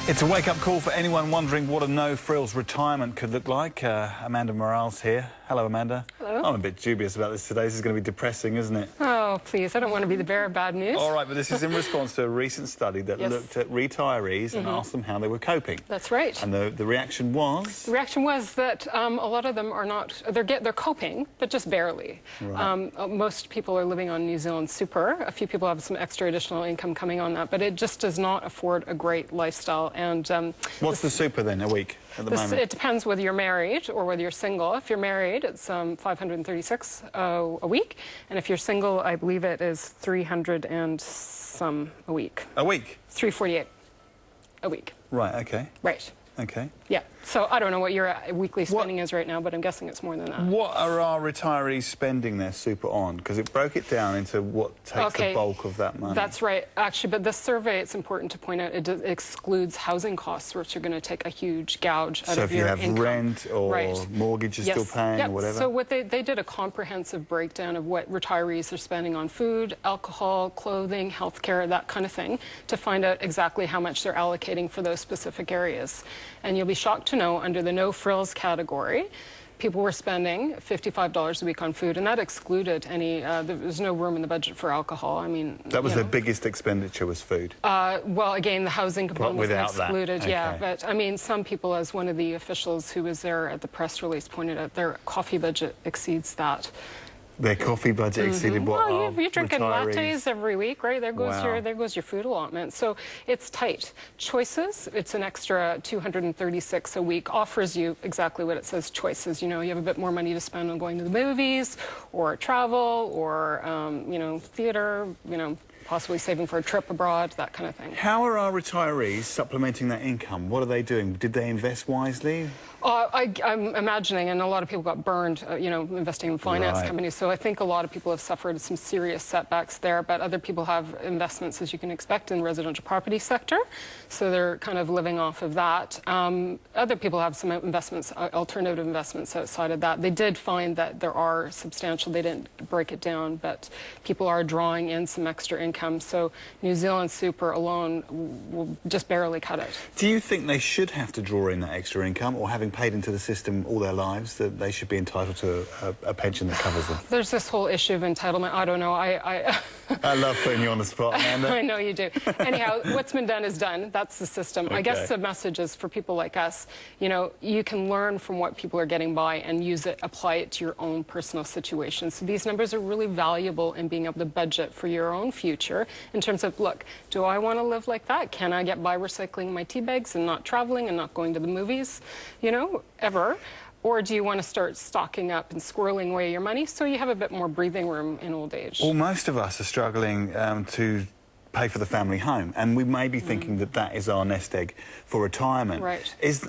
It's a wake-up call for anyone wondering what a no-frills retirement could look like. Amanda Morrall's here. Hello, Amanda. Hello. I'm a bit dubious about this today. This is going to be depressing, isn't it? Oh, please. I don't want to be the bearer of bad news. All right, but this is in response to a recent study that looked at retirees and asked them how they were coping. That's right. And the reaction was? The reaction was that a lot of them are not... They're coping, but just barely. Right. Most people are living on New Zealand super. A few people have some extra additional income coming on that, but it just does not afford a great lifestyle. And what's the super then a week at the moment? It depends whether you're married or whether you're single. If you're married, it's 536 a week, and if you're single, I believe it is 300 and some a week. A week? 348 a week. Right. Okay. Right. Okay. Yeah. So I don't know what your weekly spending is right now, but I'm guessing it's more than that. What are our retirees spending their super on? Because it broke it down into what takes the bulk of that money. That's right, actually. But this survey, it's important to point out, it excludes housing costs, which are going to take a huge gouge out of your income. So if you have rent or mortgage you're still paying or whatever? So what they did a comprehensive breakdown of what retirees are spending on food, alcohol, clothing, healthcare, that kind of thing, to find out exactly how much they're allocating for those specific areas. And you'll be shocked to know, under the no frills category, people were spending $55 a week on food, and that excluded any, there was no room in the budget for alcohol. I mean, that was their biggest expenditure, was food? Well, again, the housing component was excluded, okay. Yeah. But, I mean, some people, as one of the officials who was there at the press release pointed out, their coffee budget exceeds that. Their coffee budget exceeded what? Well, you're drinking retirees? Lattes every week, right? There goes your food allotment. So it's tight. Choices, it's an extra $236 a week. Offers you exactly what it says. Choices. You know, you have a bit more money to spend on going to the movies, or travel, or you know, theater. You know, possibly saving for a trip abroad, that kind of thing. How are our retirees supplementing that income? What are they doing? Did they invest wisely? I'm imagining, and a lot of people got burned, you know, investing in finance companies. So I think a lot of people have suffered some serious setbacks there, but other people have investments, as you can expect, in the residential property sector. So they're kind of living off of that. Other people have some investments, alternative investments outside of that. They did find that there are substantial, they didn't break it down, but people are drawing in some extra income. So New Zealand Super alone will just barely cut it. Do you think they should have to draw in that extra income, or having paid into the system all their lives, that they should be entitled to a pension that covers them? There's this whole issue of entitlement. I don't know. I love putting you on the spot, Amanda. I know you do. Anyhow, what's been done is done. That's the system. Okay. I guess the message is for people like us, you know, you can learn from what people are getting by and use it, apply it to your own personal situation. So these numbers are really valuable in being able to budget for your own future in terms of, look, do I want to live like that? Can I get by recycling my tea bags and not traveling and not going to the movies, you know, ever? Or do you want to start stocking up and squirreling away your money so you have a bit more breathing room in old age? Well, most of us are struggling to pay for the family home, and we may be thinking that that is our nest egg for retirement. Right. Is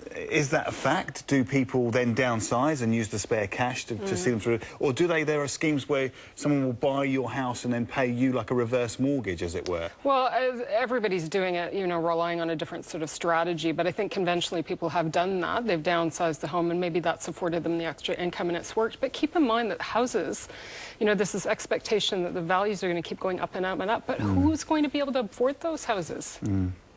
that a fact? Do people then downsize and use the spare cash to see them through? Or there are schemes where someone will buy your house and then pay you like a reverse mortgage, as it were? Well, everybody's doing it, you know, relying on a different sort of strategy, but I think conventionally people have done that. They've downsized the home, and maybe that's afforded them the extra income, and it's worked. But keep in mind that houses, you know, there's this expectation that the values are going to keep going up and up and up, but who's going to be able to afford those houses?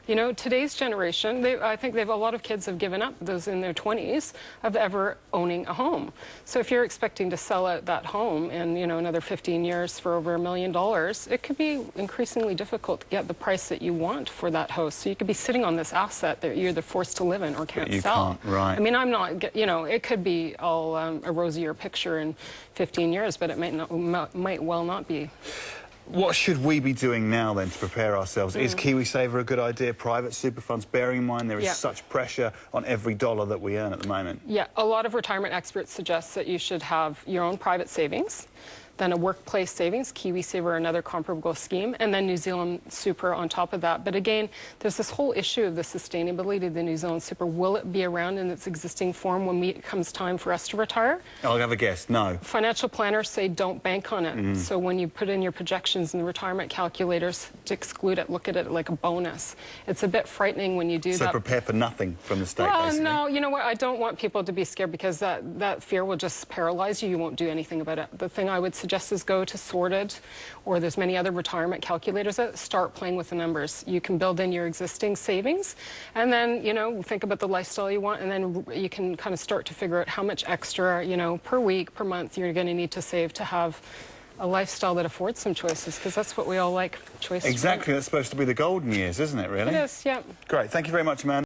You know, today's generation, I think a lot of kids have given up, those in their 20s, of ever owning a home. So if you're expecting to sell out that home in, you know, another 15 years for over $1 million, it could be increasingly difficult to get the price that you want for that house. So you could be sitting on this asset that you're either forced to live in or can't sell. Can't, right. I mean, I'm not, you know, it could be all a rosier picture in 15 years, but it might well not be. What should we be doing now, then, to prepare ourselves? Is KiwiSaver a good idea? Private super funds, bearing in mind there is such pressure on every dollar that we earn at the moment. Yeah, a lot of retirement experts suggest that you should have your own private savings, then a workplace savings, KiwiSaver, another comparable scheme, and then New Zealand Super on top of that. But again, there's this whole issue of the sustainability of the New Zealand Super. Will it be around in its existing form when it comes time for us to retire? I'll have a guess, no. Financial planners say don't bank on it. So when you put in your projections in the retirement calculators to exclude it, look at it like a bonus. It's a bit frightening when you do that. So prepare for nothing from the state, basically. No, you know what? I don't want people to be scared, because that fear will just paralyze you. You won't do anything about it. The thing I would suggest suggest is go to Sorted, or there's many other retirement calculators that start playing with the numbers. You can build in your existing savings, and then, you know, think about the lifestyle you want, and then you can kind of start to figure out how much extra, you know, per week, per month you're going to need to save to have a lifestyle that affords some choices, because that's what we all like, choices. Exactly, that's supposed to be the golden years, isn't it, really? It is, yeah. Great, thank you very much, Amanda.